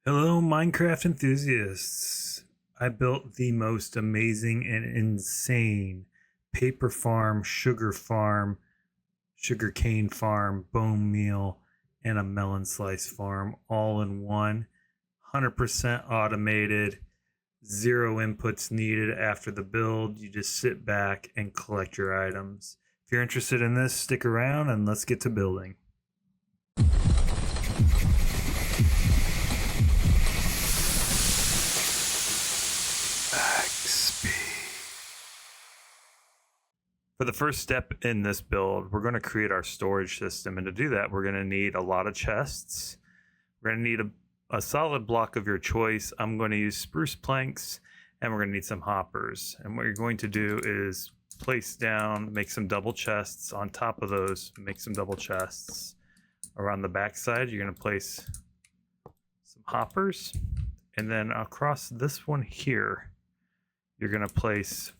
Hello, Minecraft enthusiasts. I built the most amazing and insane paper farm, sugarcane farm, bone meal, and a melon slice farm all in one. 100% automated, zero inputs needed after the build. You just sit back and collect your items. If you're interested in this, stick around and let's get to building. For the first step in this build, we're going to create our storage system. And to do that, we're going to need a lot of chests. We're going to need a solid block of your choice. I'm going to use spruce planks, and we're going to need some hoppers. And what you're going to do is place down, make some double chests. On top of those, make some double chests. Around the backside, you're going to place some hoppers. And then across this one here, you're going to place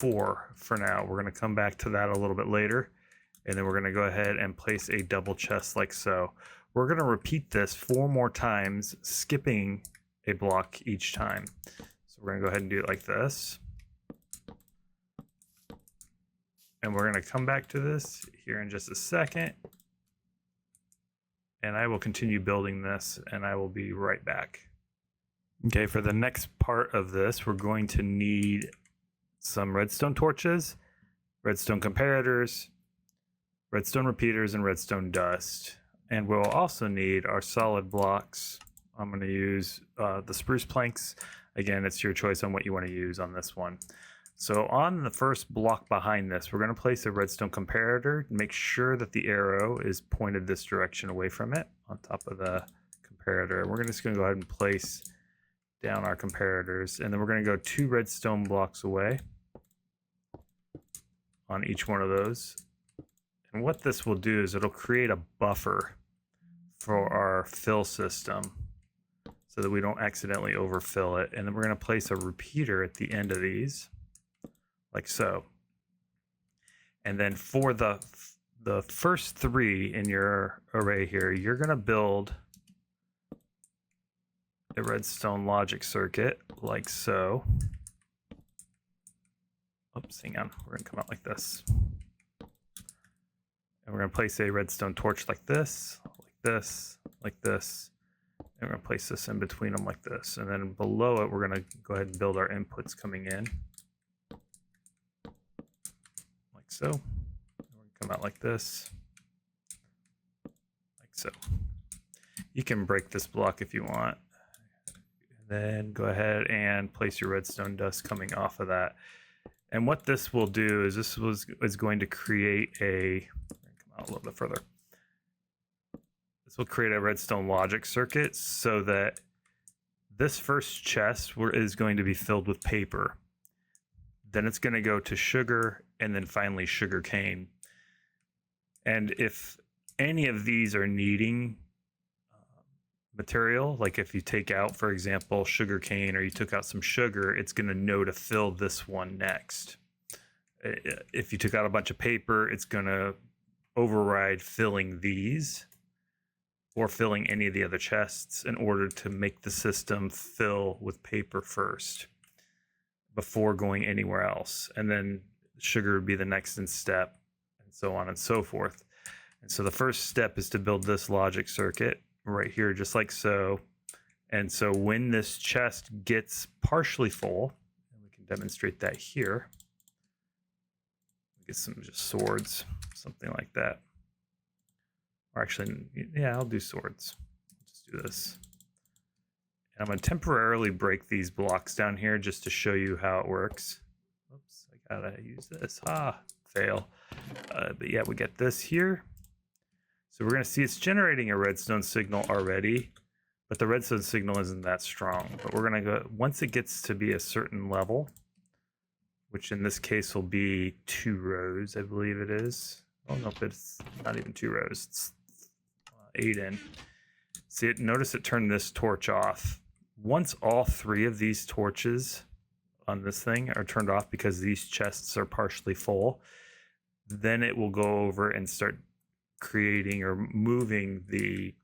4 for now. We're going to come back to that a little bit later, and then we're going to go ahead and place a double chest like so. We're going to repeat this 4 more times, skipping a block each time. So we're going to go ahead and do it like this. And we're going to come back to this here in just a second. And I will continue building this, and I will be right back. Okay, for the next part of this, we're going to need some redstone torches, redstone comparators, redstone repeaters, and redstone dust. And we'll also need our solid blocks. I'm going to use the spruce planks. Again, it's your choice on what you want to use on this one. So on the first block behind this, we're going to place a redstone comparator. Make sure that the arrow is pointed this direction away from it on top of the comparator. We're just going to go ahead and place down our comparators, and then we're going to go 2 redstone blocks away on each one of those. And what this will do is it'll create a buffer for our fill system so that we don't accidentally overfill it. And then we're going to place a repeater at the end of these like so. And then for the first 3 in your array here, you're going to build a redstone logic circuit like so. Oops, hang on. We're going to come out like this. And we're going to place a redstone torch like this, like this, like this. And we're going to place this in between them like this. And then below it, we're going to go ahead and build our inputs coming in. Like so. And we're going to come out like this. Like so. You can break this block if you want. Then go ahead and place your redstone dust coming off of that. And what this will do is this is going to create a, come out a little bit further. This will create a redstone logic circuit so that this first chest is going to be filled with paper. Then it's going to go to sugar, and then finally sugarcane. And if any of these are needing material, like if you take out, for example, sugarcane, or you took out some sugar, it's going to know to fill this one next. If you took out a bunch of paper, it's going to override filling these or filling any of the other chests in order to make the system fill with paper first before going anywhere else. And then sugar would be the next in step, and so on and so forth. And so the first step is to build this logic circuit right here, just like so. And so when this chest gets partially full, and we can demonstrate that here, get some just swords, something like that. Or actually, yeah, I'll do swords. Just do this. And I'm going to temporarily break these blocks down here just to show you how it works. Oops, I gotta use this. Fail. But yeah, we get this here. So we're going to see it's generating a redstone signal already, but the redstone signal isn't that strong. But we're going to go, once it gets to be a certain level, which in this case will be 2 rows, I believe it is. Oh, no, but it's not even 2 rows. It's 8 in. See, notice it turned this torch off. Once all 3 of these torches on this thing are turned off because these chests are partially full, then it will go over and start creating or moving the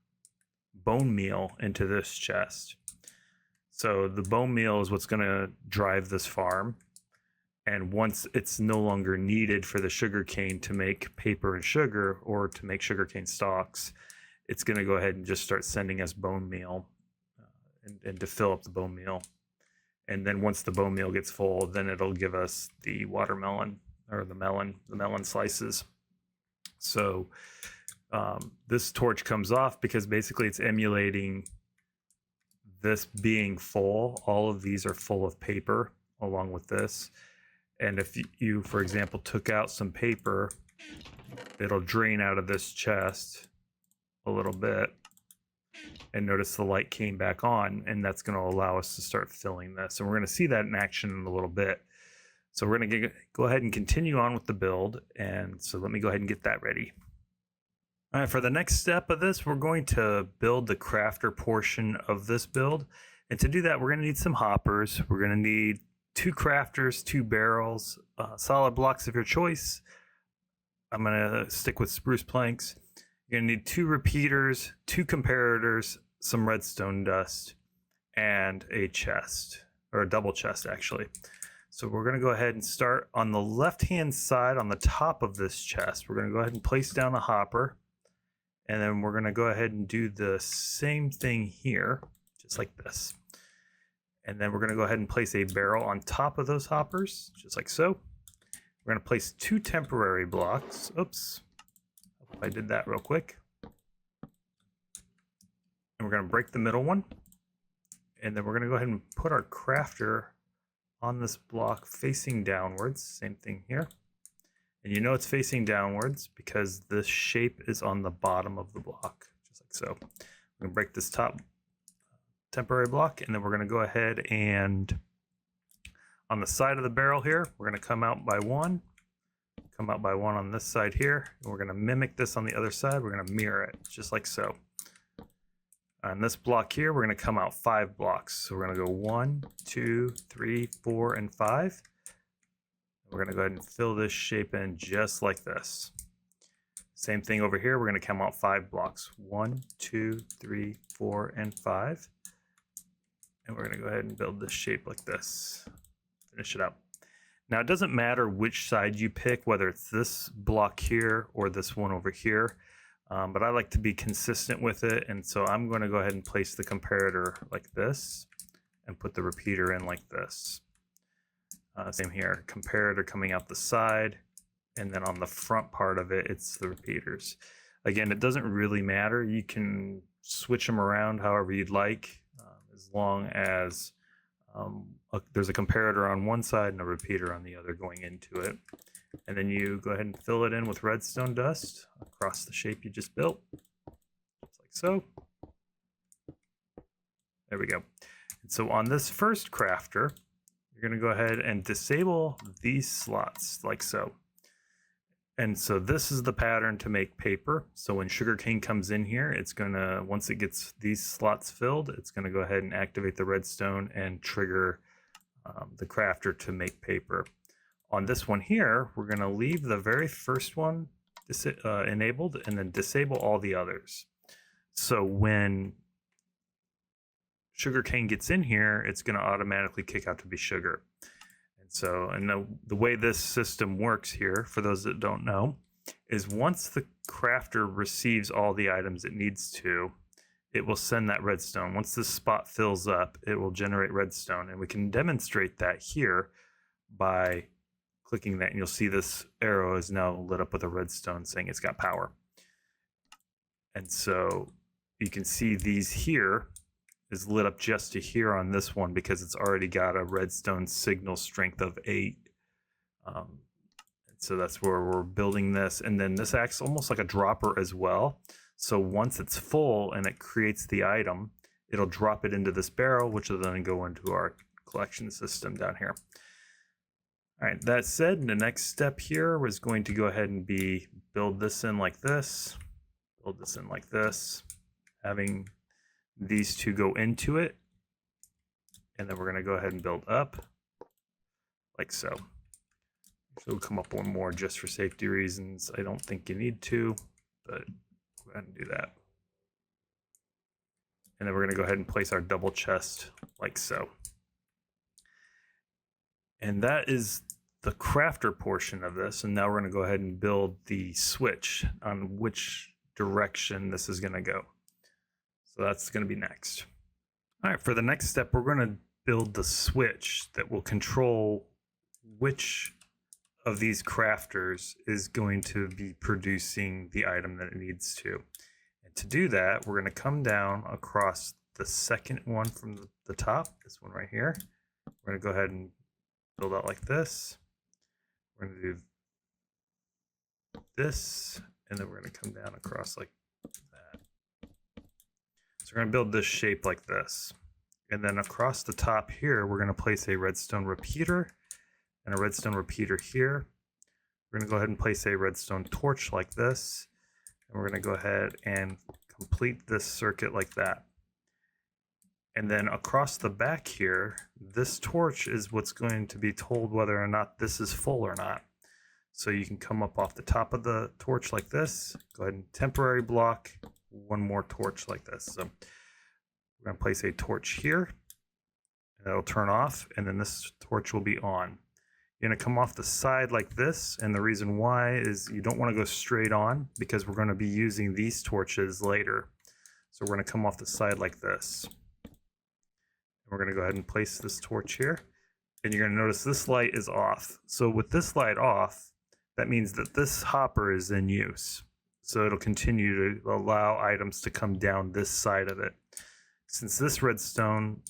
bone meal into this chest. So the bone meal is what's going to drive this farm. And once it's no longer needed for the sugarcane to make paper and sugar or to make sugarcane stalks, it's going to go ahead and just start sending us bone meal and to fill up the bone meal. And then once the bone meal gets full, then it'll give us the watermelon or the melon slices. So this torch comes off because basically it's emulating this being full. All of these are full of paper along with this. And if you, for example, took out some paper, it'll drain out of this chest a little bit. And notice the light came back on, and that's going to allow us to start filling this. And we're going to see that in action in a little bit. So we're going to go ahead and continue on with the build. And so let me go ahead and get that ready. All right, for the next step of this, we're going to build the crafter portion of this build. And to do that, we're going to need some hoppers. We're going to need 2 crafters, 2 barrels, solid blocks of your choice. I'm going to stick with spruce planks. You're going to need 2 repeaters, 2 comparators, some redstone dust, and a chest, or a double chest actually. So we're going to go ahead and start on the left-hand side on the top of this chest. We're going to go ahead and place down a hopper, and then we're going to go ahead and do the same thing here, just like this. And then we're going to go ahead and place a barrel on top of those hoppers, just like so. We're going to place 2 temporary blocks. Oops, hope I did that real quick. And we're going to break the middle one. And then we're going to go ahead and put our crafter on this block facing downwards. Same thing here. And you know it's facing downwards because this shape is on the bottom of the block, just like so. We're going to break this top temporary block, and then we're going to go ahead and on the side of the barrel here, we're going to come out by 1 on this side here, and we're going to mimic this on the other side. We're going to mirror it just like so. On this block here, we're going to come out 5 blocks. So we're going to go 1, 2, 3, 4, and 5. We're going to go ahead and fill this shape in just like this. Same thing over here. We're going to come out 5 blocks. 1, 2, 3, 4, and 5. And we're going to go ahead and build this shape like this. Finish it up. Now, it doesn't matter which side you pick, whether it's this block here or this one over here. But I like to be consistent with it. And so I'm going to go ahead and place the comparator like this and put the repeater in like this. Same here, comparator coming out the side. And then on the front part of it, it's the repeaters. Again, it doesn't really matter. You can switch them around however you'd like, as long as there's a comparator on one side and a repeater on the other going into it. And then you go ahead and fill it in with redstone dust across the shape you just built, just like so. There we go. And so on this first crafter, you're going to go ahead and disable these slots like so. And so this is the pattern to make paper. So when sugarcane comes in here, it's going to, once it gets these slots filled, it's going to go ahead and activate the redstone and trigger the crafter to make paper. On this one here, we're going to leave the very first one enabled and then disable all the others. So when sugarcane gets in here, it's going to automatically kick out to be sugar. And so, the way this system works here, for those that don't know, is once the crafter receives all the items it needs to, it will send that redstone. Once this spot fills up, it will generate redstone. And we can demonstrate that here by clicking that, and you'll see this arrow is now lit up with a redstone saying it's got power. And so you can see these here is lit up just to here on this one because it's already got a redstone signal strength of 8. So that's where we're building this. And then this acts almost like a dropper as well. So once it's full and it creates the item, it'll drop it into this barrel, which will then go into our collection system down here. All right, that said, the next step here was going to go ahead and be build this in like this, build this in like this, having these two go into it. And then we're going to go ahead and build up like so. So we'll come up one more just for safety reasons. I don't think you need to, but go ahead and do that. And then we're going to go ahead and place our double chest like so. And that is the crafter portion of this. And now we're going to go ahead and build the switch on which direction this is going to go. So that's going to be next. All right, for the next step, we're going to build the switch that will control which of these crafters is going to be producing the item that it needs to. And to do that, we're going to come down across the second one from the top, this one right here. We're going to go ahead and build out like this. We're going to do this, and then we're going to come down across like that. So we're going to build this shape like this. And then across the top here, we're going to place a redstone repeater and a redstone repeater here. We're going to go ahead and place a redstone torch like this. And we're going to go ahead and complete this circuit like that. And then across the back here, this torch is what's going to be told whether or not this is full or not. So you can come up off the top of the torch like this, go ahead and temporary block one more torch like this. So we're going to place a torch here, and it'll turn off, and then this torch will be on. You're going to come off the side like this, and the reason why is you don't want to go straight on because we're going to be using these torches later. So we're going to come off the side like this. We're going to go ahead and place this torch here, and you're going to notice this light is off. So with this light off, that means that this hopper is in use. So it'll continue to allow items to come down this side of it. Since this redstone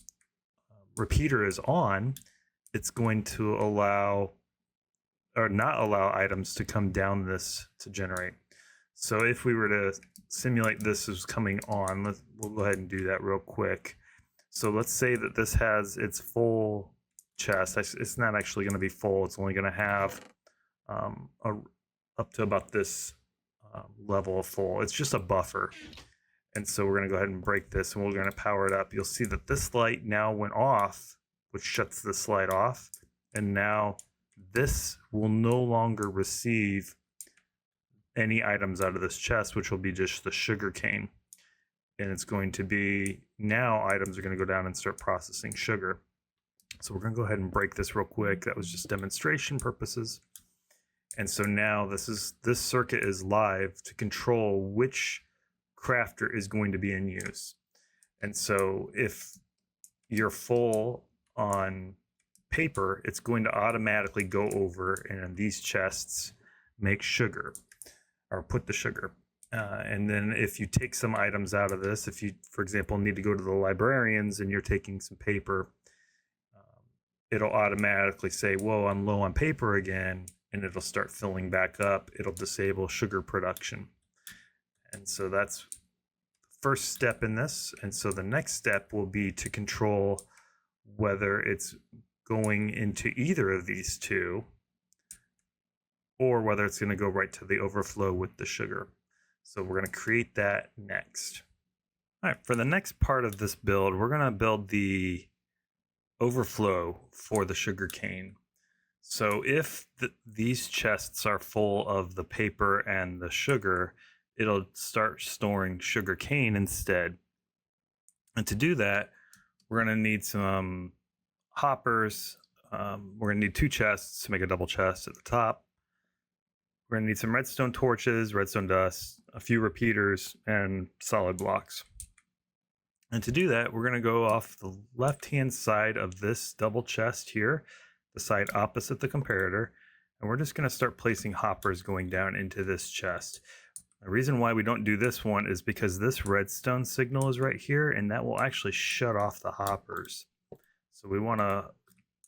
repeater is on, it's going to allow or not allow items to come down this to generate. So if we were to simulate this as coming on, we'll go ahead and do that real quick. So let's say that this has its full chest. It's not actually going to be full. It's only going to have up to about this level of full. It's just a buffer. And so we're going to go ahead and break this, and we're going to power it up. You'll see that this light now went off, which shuts this light off. And now this will no longer receive any items out of this chest, which will be just the sugarcane. And it's going to be, now items are going to go down and start processing sugar. So we're going to go ahead and break this real quick. That was just demonstration purposes. And so now this circuit is live to control which crafter is going to be in use. And so if you're full on paper, it's going to automatically go over and these chests make sugar or put the sugar. And then if you take some items out of this, if you, for example, need to go to the librarians and you're taking some paper, it'll automatically say, whoa, I'm low on paper again, and it'll start filling back up. It'll disable sugar production. And so that's the first step in this. And so the next step will be to control whether it's going into either of these two or whether it's going to go right to the overflow with the sugar. So we're going to create that next. All right, for the next part of this build, we're going to build the overflow for the sugar cane. So if these chests are full of the paper and the sugar, it'll start storing sugar cane instead. And to do that, we're going to need some hoppers. We're going to need 2 chests to make a double chest at the top. We're going to need some redstone torches, redstone dust, a few repeaters, and solid blocks. And to do that, we're going to go off the left-hand side of this double chest here, the side opposite the comparator, and we're just going to start placing hoppers going down into this chest. The reason why we don't do this one is because this redstone signal is right here, and that will actually shut off the hoppers. So we want to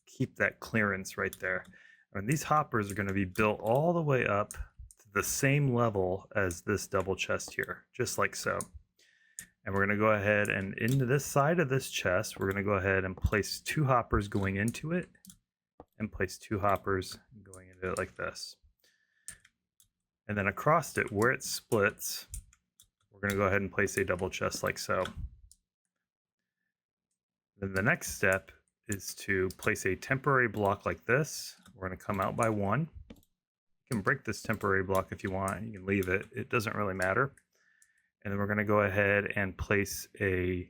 keep that clearance right there. And these hoppers are going to be built all the way up to the same level as this double chest here, just like so. And we're going to go ahead and into this side of this chest, we're going to go ahead and place 2 hoppers going into it and place 2 hoppers going into it like this. And then across it, where it splits, we're going to go ahead and place a double chest like so. Then the next step is to place a temporary block like this. We're going to come out by 1. You can break this temporary block if you want. You can leave it. It doesn't really matter. And then we're going to go ahead and place a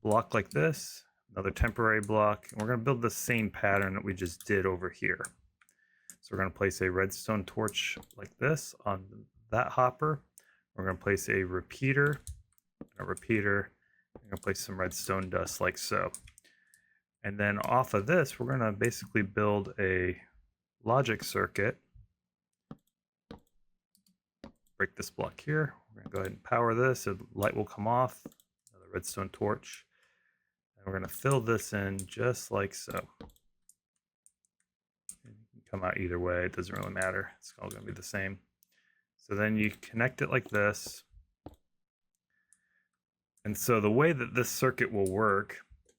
block like this, another temporary block, and we're going to build the same pattern that we just did over here. So we're going to place a redstone torch like this on that hopper. We're going to place a repeater. We're going to place some redstone dust like so. And then off of this, we're going to basically build a logic circuit. Break this block here. We're going to go ahead and power this. The light will come off. Another redstone torch. And we're going to fill this in just like so. And you can come out either way. It doesn't really matter. It's all going to be the same. So then you connect it like this. And so the way that this circuit will work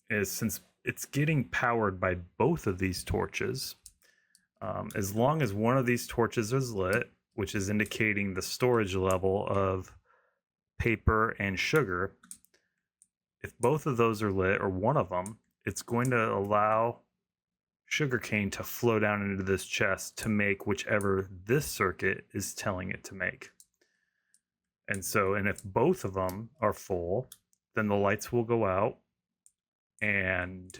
is, since it's getting powered by both of these torches, as long as one of these torches is lit, which is indicating the storage level of paper and sugar, if both of those are lit, or one of them, it's going to allow sugarcane to flow down into this chest to make whichever this circuit is telling it to make. And so, and if both of them are full, then the lights will go out and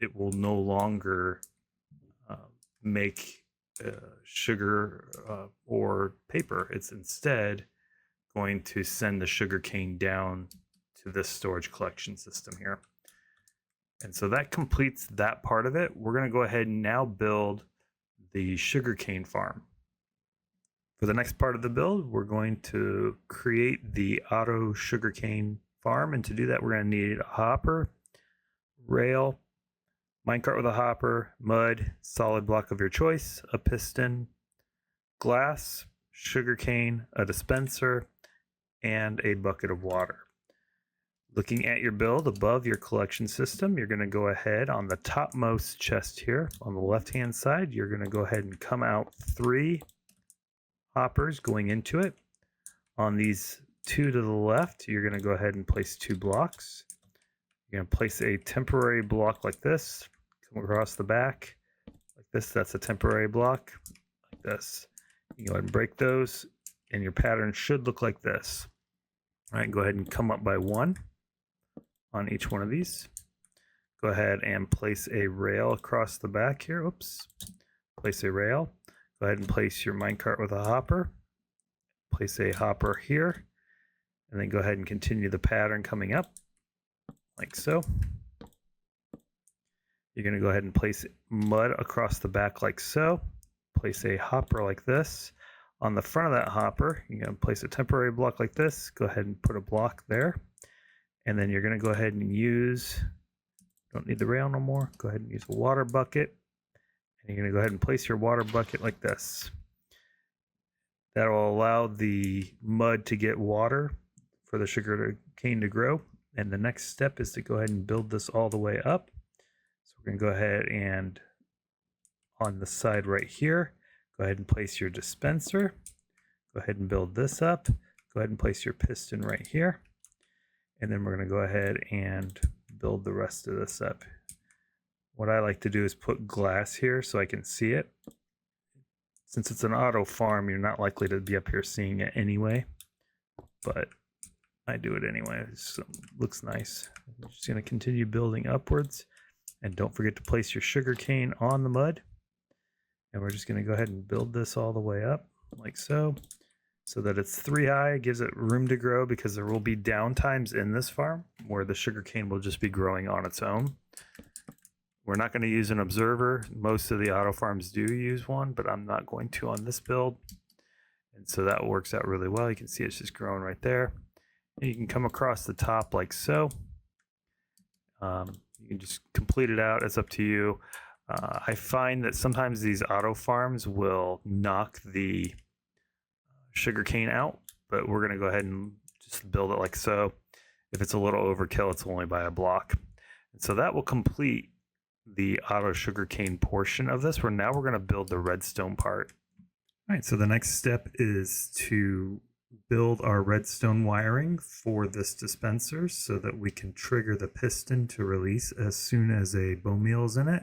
it will no longer make sugar or paper. It's instead going to send the sugarcane down to this storage collection system here. And so that completes that part of it. We're going to go ahead and now build the sugarcane farm. For the next part of the build, we're going to create the auto sugarcane farm. And to do that, we're going to need a hopper, rail, minecart with a hopper, mud, solid block of your choice, a piston, glass, sugarcane, a dispenser, and a bucket of water. Looking at your build above your collection system, you're going to go ahead on the topmost chest here on the left-hand side. You're going to go ahead and come out 3 hoppers going into it. On these 2 to the left, you're going to go ahead and place 2 blocks. You're going to place a temporary block like this, come across the back like this. That's a temporary block like this. You can go ahead and break those, and your pattern should look like this. All right, go ahead and come up by 1 on each one of these. Go ahead and place a rail across the back here. Oops. Place a rail. Go ahead and place your minecart with a hopper. Place a hopper here. And then go ahead and continue the pattern coming up like so. You're going to go ahead and place mud across the back like so. Place a hopper like this. On the front of that hopper, you're going to place a temporary block like this. Go ahead and put a block there. And then you're going to go ahead and use, don't need the rail no more, go ahead and use a water bucket. And you're going to go ahead and place your water bucket like this. That will allow the mud to get water for the sugar cane to grow. And the next step is to go ahead and build this all the way up. So we're going to go ahead and on the side right here, go ahead and place your dispenser. Go ahead and build this up. Go ahead and place your piston right here. And then we're going to go ahead and build the rest of this up. What I like to do is put glass here so I can see it. Since it's an auto farm, you're not likely to be up here seeing it anyway. But I do it anyway. So it looks nice. I'm just going to continue building upwards. And don't forget to place your sugar cane on the mud. And we're just going to go ahead and build this all the way up like so. So that it's 3 high, gives it room to grow, because there will be down times in this farm where the sugarcane will just be growing on its own. We're not going to use an observer. Most of the auto farms do use one, but I'm not going to on this build. And so that works out really well. You can see it's just growing right there. And you can come across the top like so. You can just complete it out. It's up to you. I find that sometimes these auto farms will knock the sugarcane out, but we're going to go ahead and just build it like so. If it's a little overkill, it's only by a block. And so that will complete the auto sugarcane portion of this. Now we're going to build the redstone part. All right, so the next step is to build our redstone wiring for this dispenser so that we can trigger the piston to release as soon as a bone meal is in it.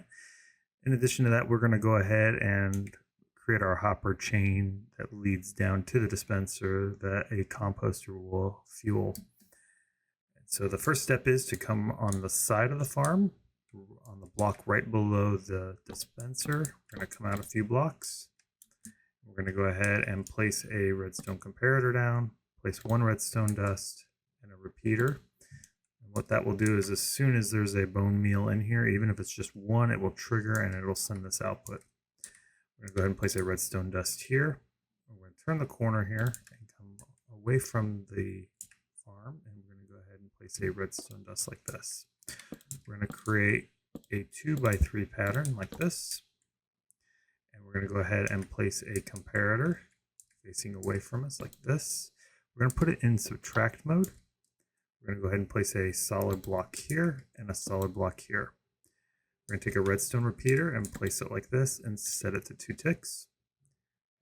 In addition to that, we're going to go ahead and create our hopper chain that leads down to the dispenser that a composter will fuel. So the first step is to come on the side of the farm, on the block right below the dispenser. We're going to come out a few blocks. We're going to go ahead and place a redstone comparator down, place one redstone dust and a repeater. And what that will do is as soon as there's a bone meal in here, even if it's just one, it will trigger and it'll send this output. We're going to go ahead and place a redstone dust here. We're going to turn the corner here and come away from the farm, and we're going to go ahead and place a redstone dust like this. We're going to create a 2x3 pattern like this, and we're going to go ahead and place a comparator facing away from us like this. We're going to put it in subtract mode. We're going to go ahead and place a solid block here and a solid block here. We're going to take a redstone repeater and place it like this and set it to 2 ticks.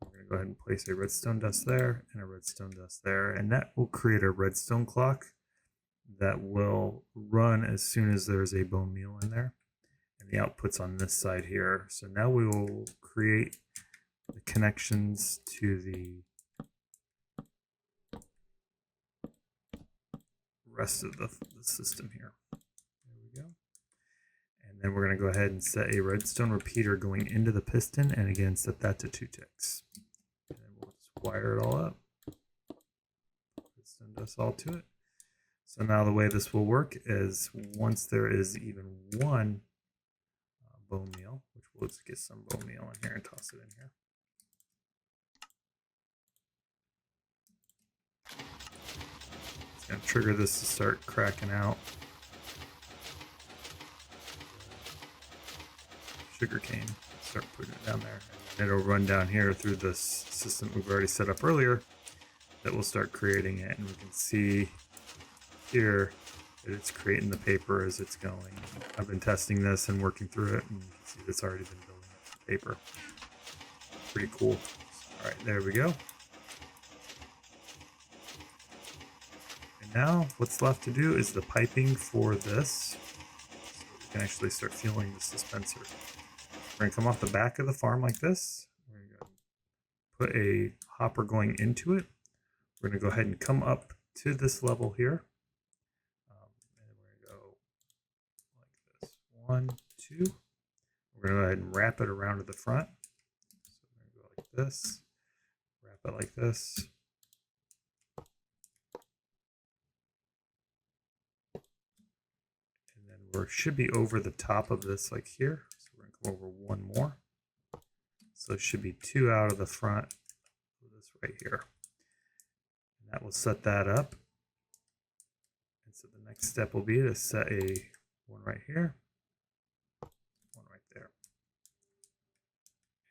We're going to go ahead and place a redstone dust there and a redstone dust there, and that will create a redstone clock that will run as soon as there's a bone meal in there. And the output's on this side here. So now we will create the connections to the rest of the system here. There we go. And then we're going to go ahead and set a redstone repeater going into the piston, and again set that to 2 ticks. And then we'll just wire it all up. Piston dust all to it. So now the way this will work is once there is even one bone meal, which we'll just get some bone meal in here and toss it in here. It's going to trigger this to start cracking out. Sugarcane, start putting it down there. And it'll run down here through this system we've already set up earlier that will start creating it. And we can see here that it's creating the paper as it's going. I've been testing this and working through it, and you can see it's already been building up the paper. Pretty cool. All right, there we go. And now what's left to do is the piping for this. So we can actually start fueling this dispenser. We're going to come off the back of the farm like this. We're going to put a hopper going into it. We're going to go ahead and come up to this level here. And we're going to go like this. 1, 2. We're going to go ahead and wrap it around to the front. So we're going to go like this. Wrap it like this. And then we should be over the top of this like here. Over one more, so it should be 2 out of the front of this right here, and that will set that up. And so the next step will be to set a one right here, one right there,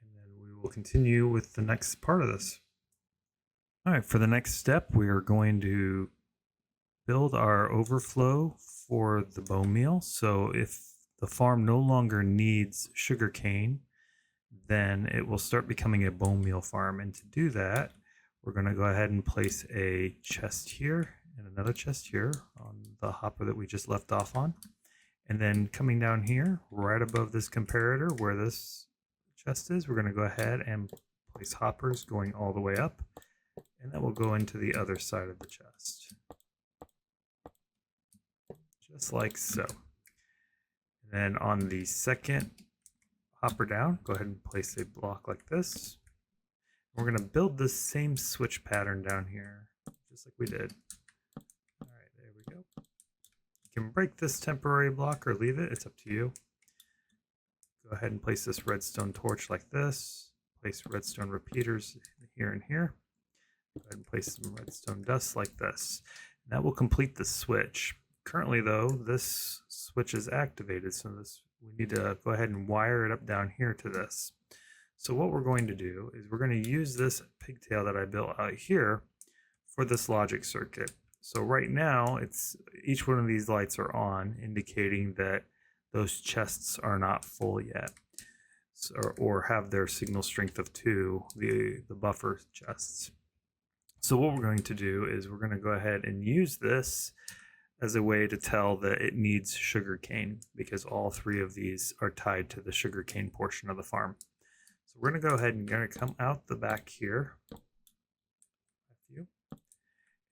and then we will continue with the next part of this. All right, for the next step we are going to build our overflow for the bone meal. So if the farm no longer needs sugarcane, then it will start becoming a bone meal farm. And to do that, we're going to go ahead and place a chest here and another chest here on the hopper that we just left off on. And then coming down here, right above this comparator where this chest is, we're going to go ahead and place hoppers going all the way up. And that will go into the other side of the chest. Just like so. Then on the second hopper down, go ahead and place a block like this. We're going to build this same switch pattern down here, just like we did. All right, there we go. You can break this temporary block or leave it. It's up to you. Go ahead and place this redstone torch like this. Place redstone repeaters here and here. Go ahead and place some redstone dust like this. And that will complete the switch. Currently though, this switch is activated, so we need to go ahead and wire it up down here to this. So what we're going to do is we're going to use this pigtail that I built out here for this logic circuit. So right now, each one of these lights are on, indicating that those chests are not full yet, so, or have their signal strength of 2, the buffer chests. So what we're going to do is we're going to go ahead and use this as a way to tell that it needs sugarcane, because all 3 of these are tied to the sugarcane portion of the farm. So we're going to go ahead and come out the back here,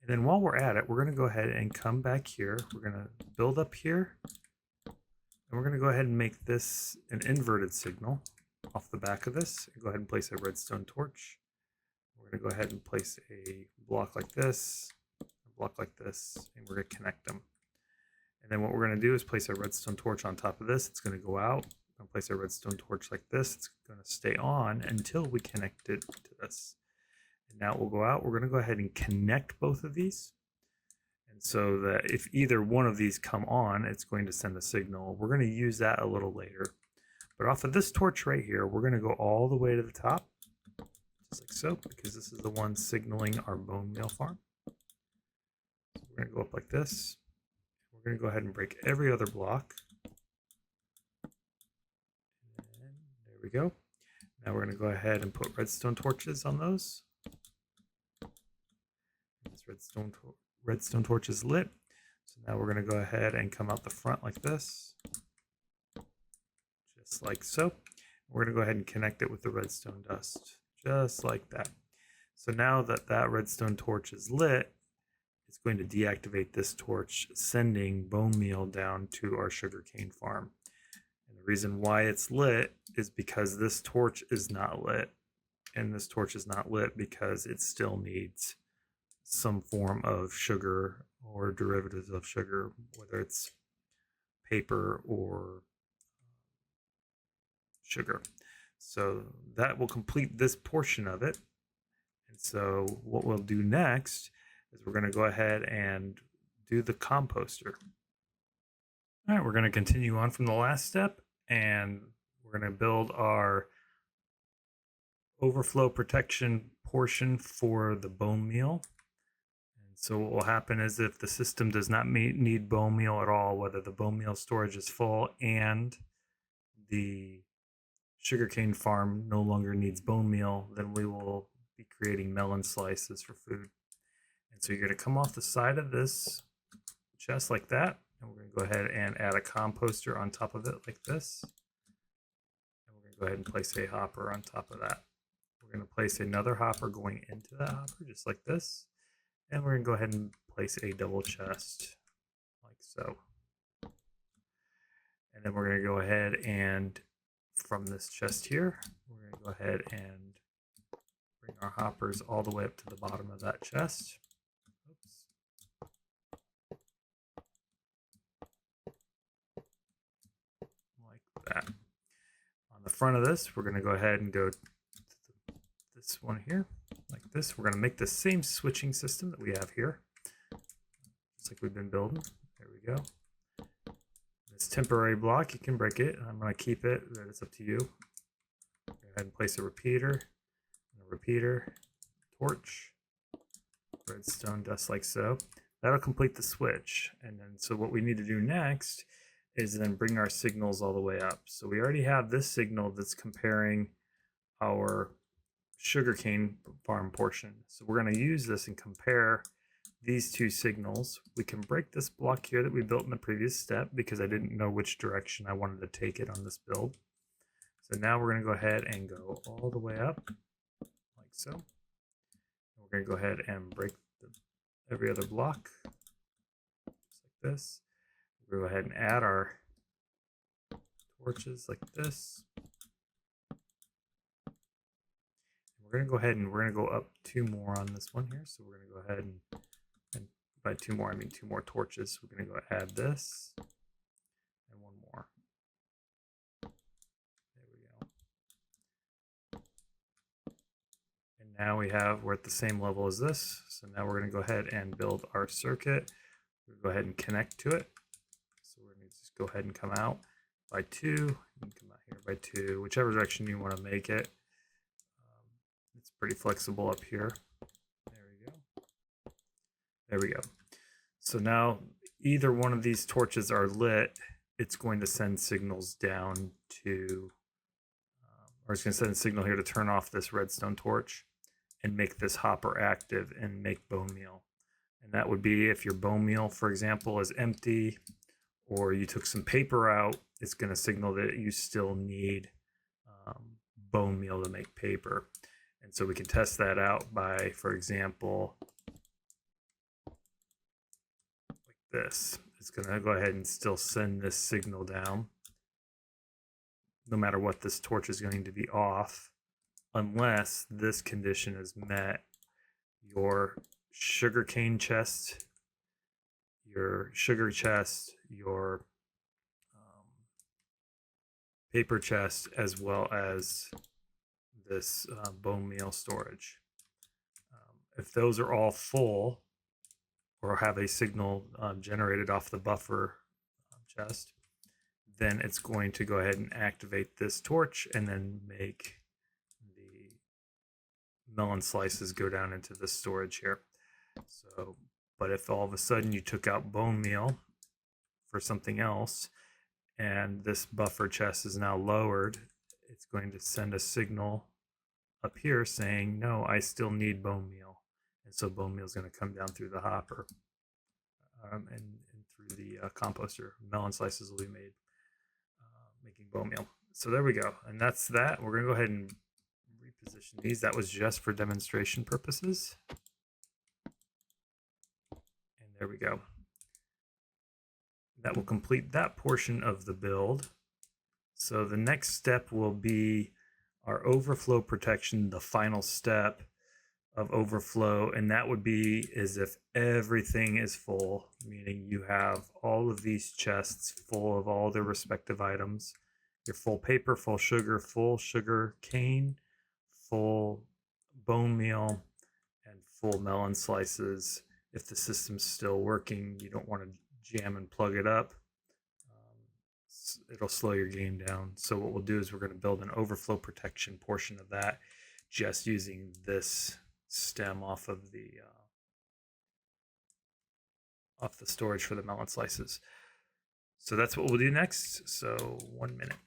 And then while we're at it, we're going to go ahead and come back here. We're going to build up here. And we're going to go ahead and make this an inverted signal off the back of this. Go ahead and place a redstone torch. We're going to go ahead and place a block like this, a block like this, and we're going to connect them. And then what we're going to do is place a redstone torch on top of this. It's going to go out. I'll place a redstone torch like this. It's going to stay on until we connect it to this. And now we'll go out. We're going to go ahead and connect both of these. And so that if either one of these come on, it's going to send a signal. We're going to use that a little later. But off of this torch right here, we're going to go all the way to the top, just like so, because this is the one signaling our bone meal farm. So we're going to go up like this. We're going to go ahead and break every other block. And there we go. Now we're going to go ahead and put redstone torches on those. This redstone torch is lit. So now we're going to go ahead and come out the front like this. Just like so. We're going to go ahead and connect it with the redstone dust. Just like that. So now that that redstone torch is lit, it's going to deactivate this torch, sending bone meal down to our sugarcane farm. And the reason why it's lit is because this torch is not lit. And this torch is not lit because it still needs some form of sugar or derivatives of sugar, whether it's paper or sugar. So that will complete this portion of it. And so what we'll do next is we're going to go ahead and do the composter. All right, we're going to continue on from the last step, and we're going to build our overflow protection portion for the bone meal. And so what will happen is if the system does not need bone meal at all, whether the bone meal storage is full and the sugarcane farm no longer needs bone meal, then we will be creating melon slices for food. And so you're going to come off the side of this chest like that, and we're going to go ahead and add a composter on top of it like this. And we're going to go ahead and place a hopper on top of that. We're going to place another hopper going into that hopper just like this. And we're going to go ahead and place a double chest like so. And then we're going to go ahead and from this chest here, we're going to go ahead and bring our hoppers all the way up to the bottom of that chest. Oops. Like that. On the front of this, we're going to go ahead and go to this one here, like this. We're going to make the same switching system that we have here, just like we've been building. There we go. This temporary block, you can break it. I'm going to keep it, but it's up to you. Go ahead and place a repeater, torch, redstone dust like so. That'll complete the switch. And then so what we need to do next is then bring our signals all the way up. So we already have this signal that's comparing our sugarcane farm portion. So we're going to use this and compare these two signals. We can break this block here that we built in the previous step because I didn't know which direction I wanted to take it on this build. So now we're going to go ahead and go all the way up like so. We're going to go ahead and break every other block just like this. We're going to go ahead and add our torches like this. We're going to go ahead and we're going to go up 2 more on this one here. So we're going to go ahead and by 2 more, I mean 2 more torches. We're going to go add this and 1 more. There we go. And now we're at the same level as this. So now we're going to go ahead and build our circuit. We'll go ahead and connect to it. So we're going to just go ahead and come out by 2. You can come out here by 2, whichever direction you want to make it. It's pretty flexible up here. There we go. There we go. So now either one of these torches are lit, it's going to send signals down to, or it's going to send a signal here to turn off this redstone torch and make this hopper active and make bone meal. And that would be if your bone meal, for example, is empty or you took some paper out, it's going to signal that you still need bone meal to make paper. And so we can test that out by, for example, this. It's going to go ahead and still send this signal down. No matter what, this torch is going to be off unless this condition is met. Your sugarcane chest, your sugar chest, your paper chest, as well as this bone meal storage. If those are all full or have a signal generated off the buffer chest, then it's going to go ahead and activate this torch and then make the melon slices go down into the storage here. So, but if all of a sudden you took out bone meal for something else and this buffer chest is now lowered, it's going to send a signal up here saying, no, I still need bone meal. And so bone meal is going to come down through the hopper and through the composter. Melon slices will be made making bone meal. So there we go. And that's that. We're going to go ahead and reposition these. That was just for demonstration purposes. And there we go. That will complete that portion of the build. So the next step will be our overflow protection, the final step of overflow, and that would be as if everything is full, meaning you have all of these chests full of all their respective items. Your full paper, full sugar cane, full bone meal, and full melon slices. If the system's still working, you don't want to jam and plug it up. It'll slow your game down. So what we'll do is we're going to build an overflow protection portion of that just using this stem off of the storage for the melon slices. So that's what we'll do next. So 1 minute.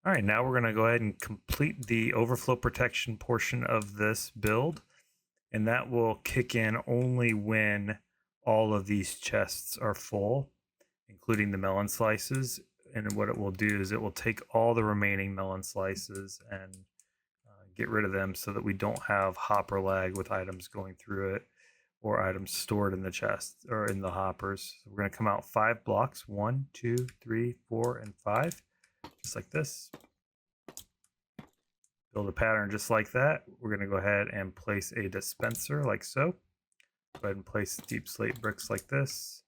All right, now we're going to go ahead and complete the overflow protection portion of this build, and that will kick in only when all of these chests are full, including the melon slices. And what it will do is it will take all the remaining melon slices and get rid of them so that we don't have hopper lag with items going through it or items stored in the chest or in the hoppers. So we're going to come out 5 blocks, 1, 2, 3, 4, and 5, just like this. Build a pattern just like that. We're going to go ahead and place a dispenser like so. Go ahead and place deep slate bricks like this,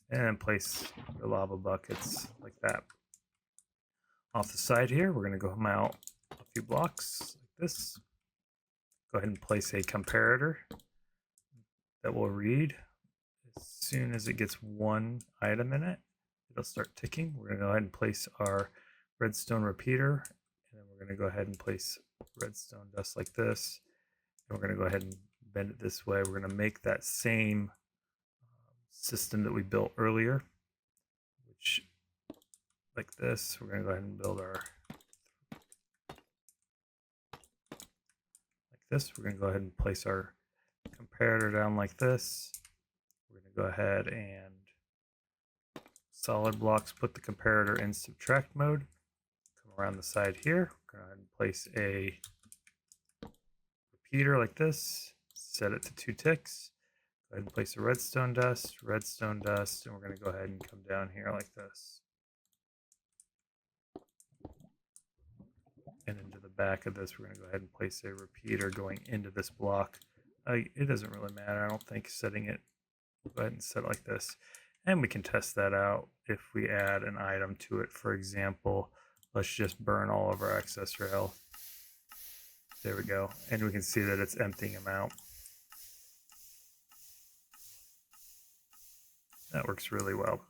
and place your lava buckets like that. Off the side here, we're going to go out a few blocks like this. Go ahead and place a comparator that will read as soon as it gets one item in it. It'll start ticking. We're going to go ahead and place our redstone repeater, and then we're going to go ahead and place redstone dust like this. And we're going to go ahead and bend it this way. We're going to make that same system that we built earlier, which like this. We're going to go ahead and build our like this. We're going to go ahead and place our comparator down like this. We're going to go ahead and solid blocks, put the comparator in subtract mode. Come around the side here. Go ahead and place a repeater like this. Set it to 2 ticks. Go ahead and place a redstone dust, and we're going to go ahead and come down here like this. And into the back of this, we're going to go ahead and place a repeater going into this block. It doesn't really matter, I don't think, setting it. Go ahead and set it like this. And we can test that out if we add an item to it. For example, let's just burn all of our excess rail. There we go. And we can see that it's emptying them out. That works really well.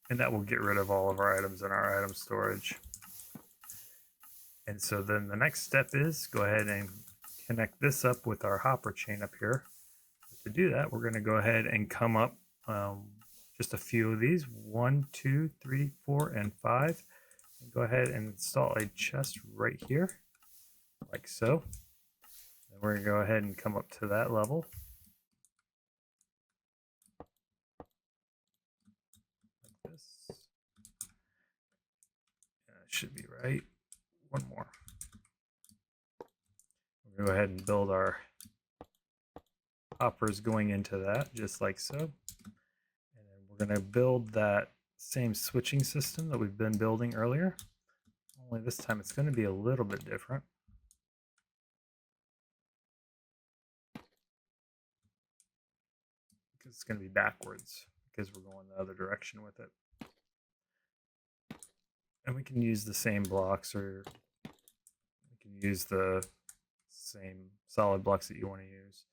And that will get rid of all of our items in our item storage. And so then the next step is go ahead and connect this up with our hopper chain up here. To do that, we're going to go ahead and come up just a few of these, 1, 2, 3, 4, and 5. And go ahead and install a chest right here, like so. And we're going to go ahead and come up to that level. Like this. And that should be right. One more. We're going to go ahead and build our hoppers going into that, just like so. And then we're going to build that same switching system that we've been building earlier. Only this time it's going to be a little bit different. Because it's going to be backwards, because we're going the other direction with it. And we can use the same blocks, or we can use the same solid blocks that you want to use.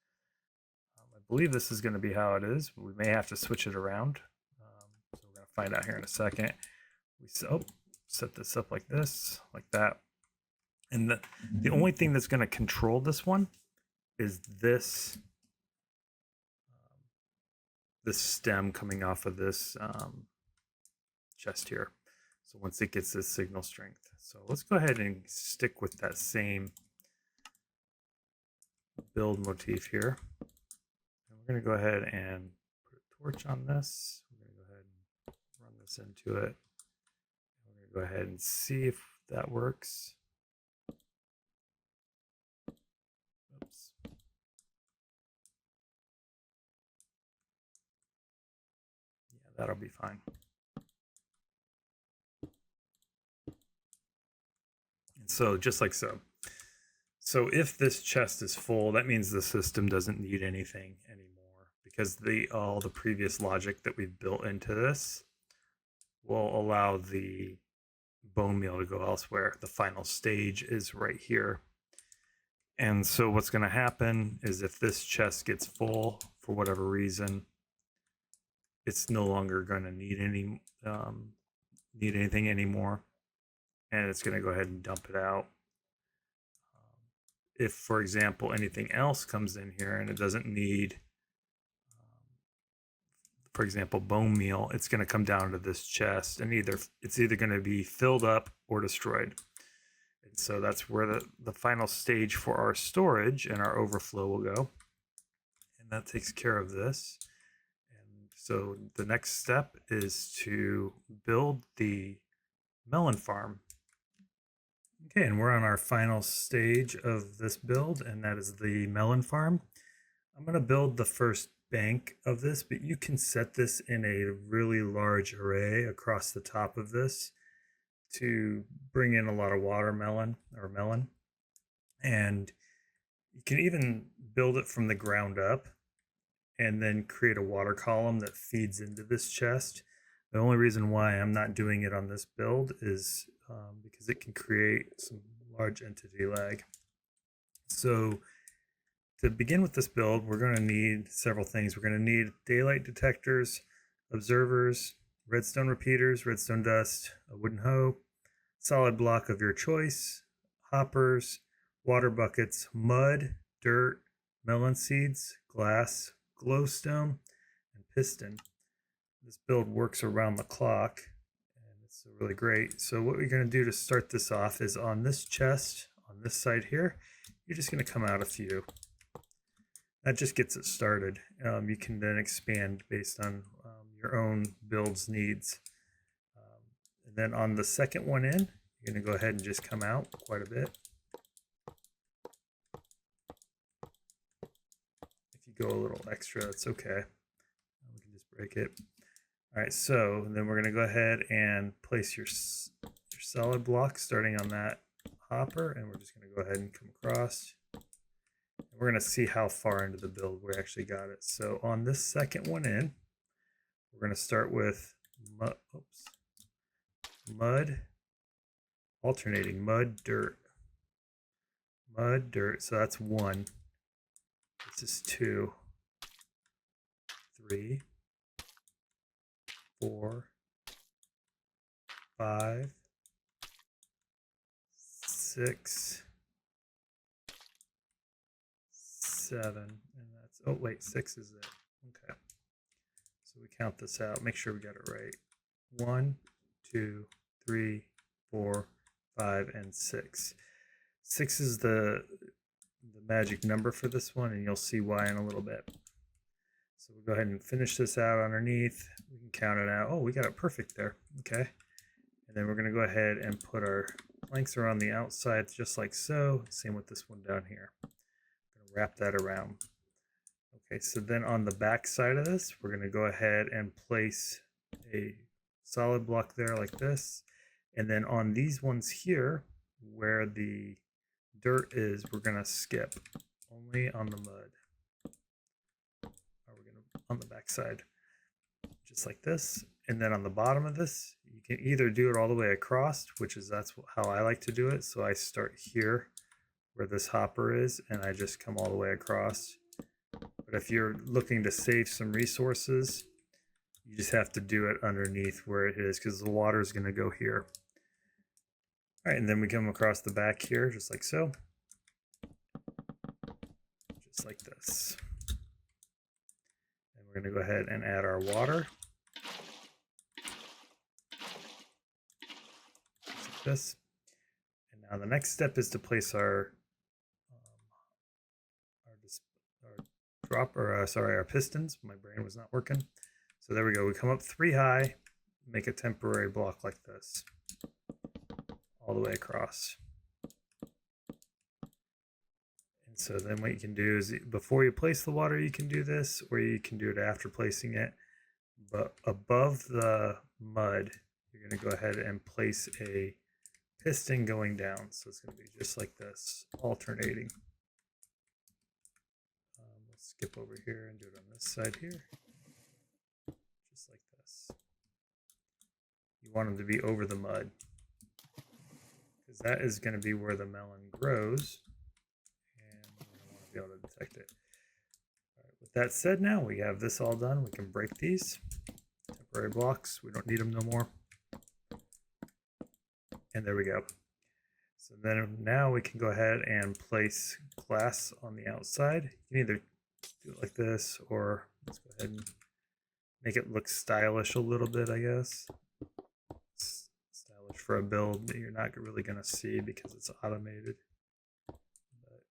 I believe this is going to be how it is, but we may have to switch it around. So we're going to find out here in a second. We set this up like this, like that. And the only thing that's going to control this one is this this stem coming off of this chest here. So once it gets this signal strength. So let's go ahead and stick with that same build motif here. And we're going to go ahead and put a torch on this. We're going to go ahead and run this into it. We're going to go ahead and see if that works. Oops. Yeah, that'll be fine. And so just like so. So if this chest is full, that means the system doesn't need anything anymore, because all the previous logic that we've built into this will allow the bone meal to go elsewhere. The final stage is right here. And so what's going to happen is if this chest gets full for whatever reason, it's no longer going to need anything anymore, and it's going to go ahead and dump it out. If, for example, anything else comes in here and it doesn't need, for example, bone meal, it's going to come down to this chest, and it's either going to be filled up or destroyed. And so that's where the final stage for our storage and our overflow will go. And that takes care of this. And so the next step is to build the melon farm. Okay, and we're on our final stage of this build, and that is the melon farm. I'm going to build the first bank of this, but you can set this in a really large array across the top of this to bring in a lot of watermelon or melon. And you can even build it from the ground up and then create a water column that feeds into this chest. The only reason why I'm not doing it on this build is because it can create some large entity lag. So to begin with this build, we're going to need several things. We're going to need daylight detectors, observers, redstone repeaters, redstone dust, a wooden hoe, solid block of your choice, hoppers, water buckets, mud, dirt, melon seeds, glass, glowstone, and piston. This build works around the clock, and it's really great. So what we're going to do to start this off is on this chest, on this side here, you're just going to come out a few. That just gets it started. You can then expand based on your own build's needs. And then on the second one in, you're going to go ahead and just come out quite a bit. If you go a little extra, that's okay. We can just break it. All right, so then we're going to go ahead and place your solid block starting on that hopper, and we're just going to go ahead and come across. And we're going to see how far into the build we actually got it. So on this second one in, we're going to start with mud, alternating mud, dirt. Mud, dirt, so that's 1. This is 2, 3, 4, 5, 6, 7, and that's, oh wait, 6 is it. Okay. So we count this out, make sure we got it right. 1, 2, 3, 4, 5, and 6. 6 is the magic number for this one, and you'll see why in a little bit. So we'll go ahead and finish this out underneath. We can count it out. Oh, we got it perfect there. Okay. And then we're going to go ahead and put our planks around the outside just like so. Same with this one down here. I'm going to wrap that around. Okay, so then on the back side of this, we're going to go ahead and place a solid block there like this. And then on these ones here, where the dirt is, we're going to skip only on the mud. Or we're going to on the back side, just like this. And then on the bottom of this, you can either do it all the way across, which is that's how I like to do it. So I start here where this hopper is, and I just come all the way across. But if you're looking to save some resources, you just have to do it underneath where it is, because the water is going to go here. All right, and then we come across the back here, just like so. Just like this. And we're going to go ahead and add our water. Just like this. And now the next step is to place our our pistons. My brain was not working. So there we go. We come up 3 high, make a temporary block like this, all the way across. And so then what you can do is before you place the water, you can do this, or you can do it after placing it. But above the mud, you're going to go ahead and place a piston going down. So it's going to be just like this, alternating. Skip over here and do it on this side here, just like this. You want them to be over the mud, because that is going to be where the melon grows, and we're going to want to be able to detect it. All right, with that said, now we have this all done. We can break these temporary blocks. We don't need them no more. And there we go. So then now we can go ahead and place glass on the outside. You can either do it like this, or let's go ahead and make it look stylish a little bit, I guess. Stylish for a build that you're not really going to see because it's automated. But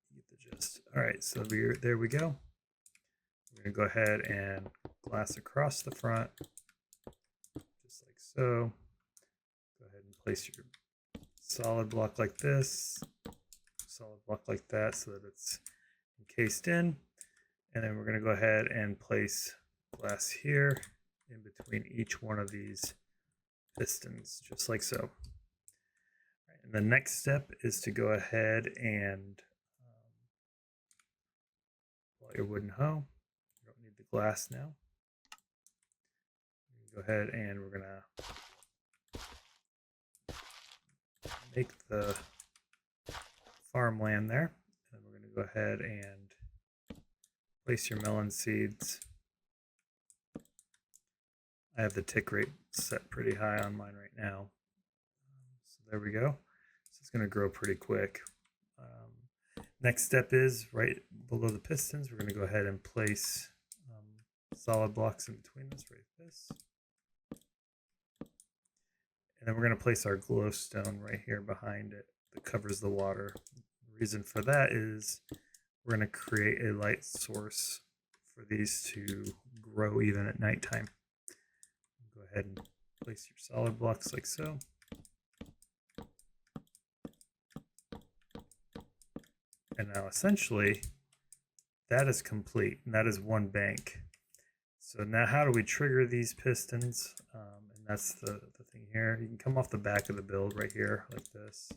you get the gist. All right, so there we go. We're going to go ahead and glass across the front, just like so. Go ahead and place your solid block like this, solid block like that, so that it's encased in. And then we're going to go ahead and place glass here in between each one of these pistons, just like so. Right, and the next step is to go ahead and pull out your wooden hoe. You don't need the glass now. Go ahead and we're going to make the farmland there. And we're going to go ahead and place your melon seeds. I have the tick rate set pretty high on mine right now. So there we go. So it's going to grow pretty quick. Next step is right below the pistons. We're going to go ahead and place solid blocks in between this, right this. And then we're going to place our glowstone right here behind it that covers the water. The reason for that is we're going to create a light source for these to grow even at nighttime. Go ahead and place your solid blocks like so. And now essentially that is complete, and that is one bank. So now how do we trigger these pistons? And that's the thing here. You can come off the back of the build right here like this.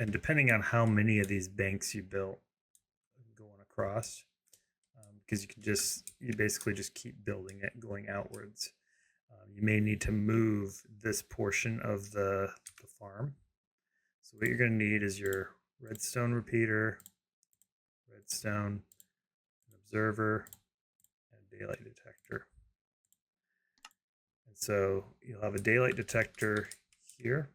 And depending on how many of these banks you built going across, because you basically just keep building it going outwards. You may need to move this portion of the farm. So what you're going to need is your redstone repeater, redstone, an observer, and a daylight detector. And so you'll have a daylight detector here,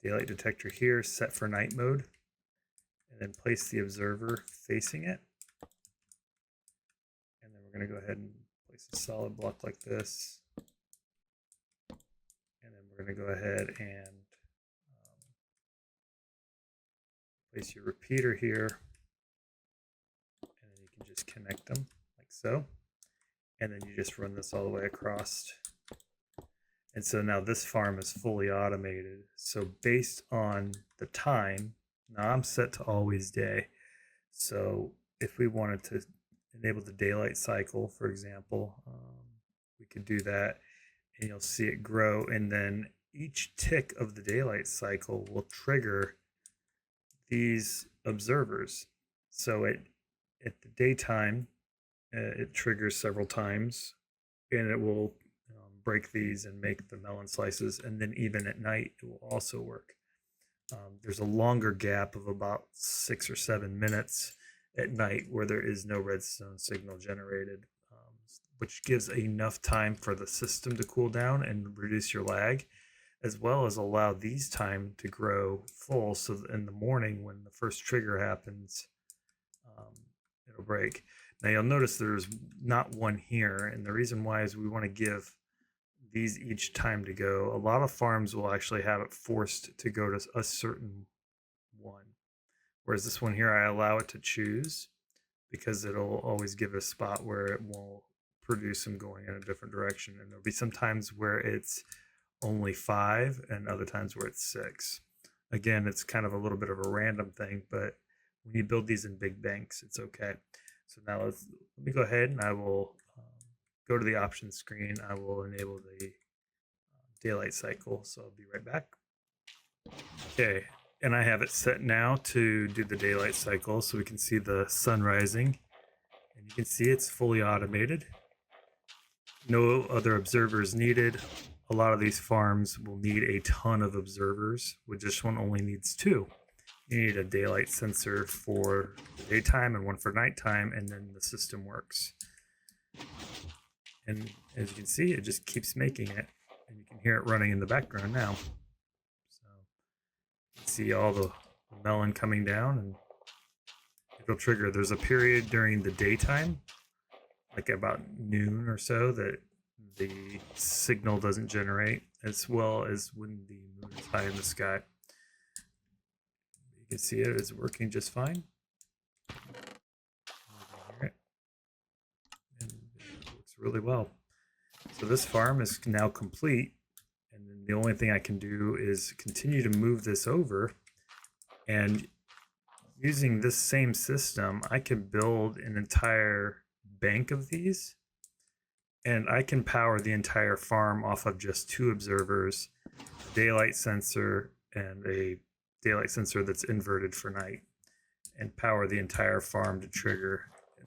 daylight detector here set for night mode, and then place the observer facing it. And then we're going to go ahead and place a solid block like this. And then we're going to go ahead and place your repeater here, and then you can just connect them like so, and then you just run this all the way across. And so now this farm is fully automated. So based on the time, Now I'm set to always day. So if we wanted to enable the daylight cycle, for example, we could do that, and you'll see it grow. And then each tick of the daylight cycle will trigger these observers. So at the daytime, it triggers several times, and it will break these and make the melon slices. And then even at night, it will also work. There's a longer gap of about 6 or 7 minutes at night where there is no redstone signal generated, which gives enough time for the system to cool down and reduce your lag, as well as allow these time to grow full. So in the morning, when the first trigger happens, it'll break. Now you'll notice there's not one here, and the reason why is we want to give these each time to go. A lot of farms will actually have it forced to go to a certain one, whereas this one here I allow it to choose, because it'll always give a spot where it will produce them going in a different direction. And there'll be some times where it's only 5 and other times where it's 6. Again, it's kind of a little bit of a random thing, but when you build these in big banks, it's okay. So now let me go ahead and I will go to the options screen. I will enable the daylight cycle. So I'll be right back. Okay, and I have it set now to do the daylight cycle, so we can see the sun rising, and you can see it's fully automated. No other observers needed. A lot of these farms will need a ton of observers, with this one only needs 2. You need a daylight sensor for daytime and one for nighttime, and then the system works. And as you can see, it just keeps making it, and you can hear it running in the background now. So you can see all the melon coming down, and it'll trigger. There's a period during the daytime, like about noon or so, that the signal doesn't generate, as well as when the moon is high in the sky. You can see it is working just fine. And it works really well. So this farm is now complete, and then the only thing I can do is continue to move this over, and using this same system, I can build an entire bank of these, and I can power the entire farm off of just 2 observers, a daylight sensor, and a daylight sensor that's inverted for night, and power the entire farm to trigger.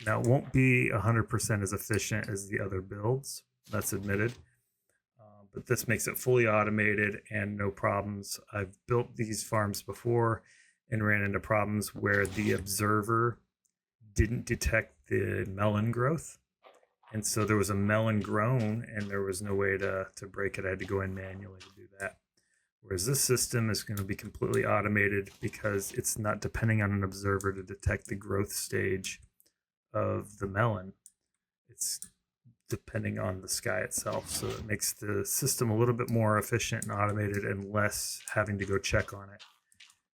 Now, it won't be 100% as efficient as the other builds, that's admitted, but this makes it fully automated and no problems. I've built these farms before and ran into problems where the observer didn't detect the melon growth, and so there was a melon grown and there was no way to break it. I had to go in manually to do that. Whereas this system is going to be completely automated, because it's not depending on an observer to detect the growth stage of the melon. It's depending on the sky itself. So it makes the system a little bit more efficient and automated, and less having to go check on it.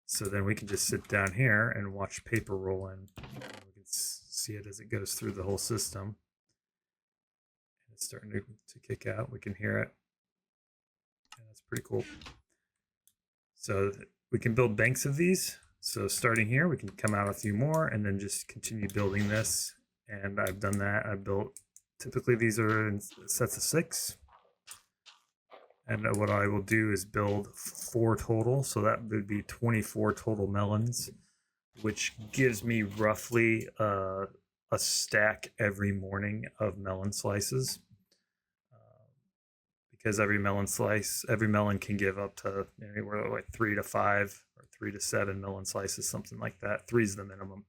So then we can just sit down here and watch paper roll in. We can see it as it goes through the whole system. And it's starting to kick out. We can hear it. And that's pretty cool. So we can build banks of these. So starting here, we can come out a few more and then just continue building this. And I've done that. I've built, typically these are in sets of 6. And what I will do is build 4 total. So that would be 24 total melons, which gives me roughly a stack every morning of melon slices. Because every melon can give up to anywhere like 3 to 5 or 3 to 7 melon slices, something like that. 3 is the minimum.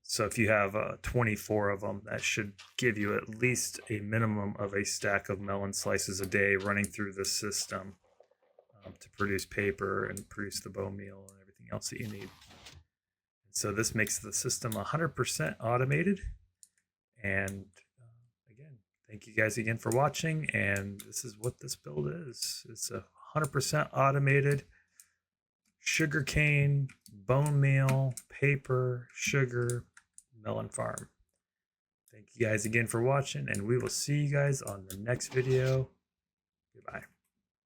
So if you have 24 of them, that should give you at least a minimum of a stack of melon slices a day running through the system to produce paper and produce the bone meal and everything else that you need. And so this makes the system 100% automated. And again, thank you guys again for watching. And this is what this build is. It's a 100% automated sugarcane, bone meal, paper, sugar, melon farm. Thank you guys again for watching, and we will see you guys on the next video. Goodbye.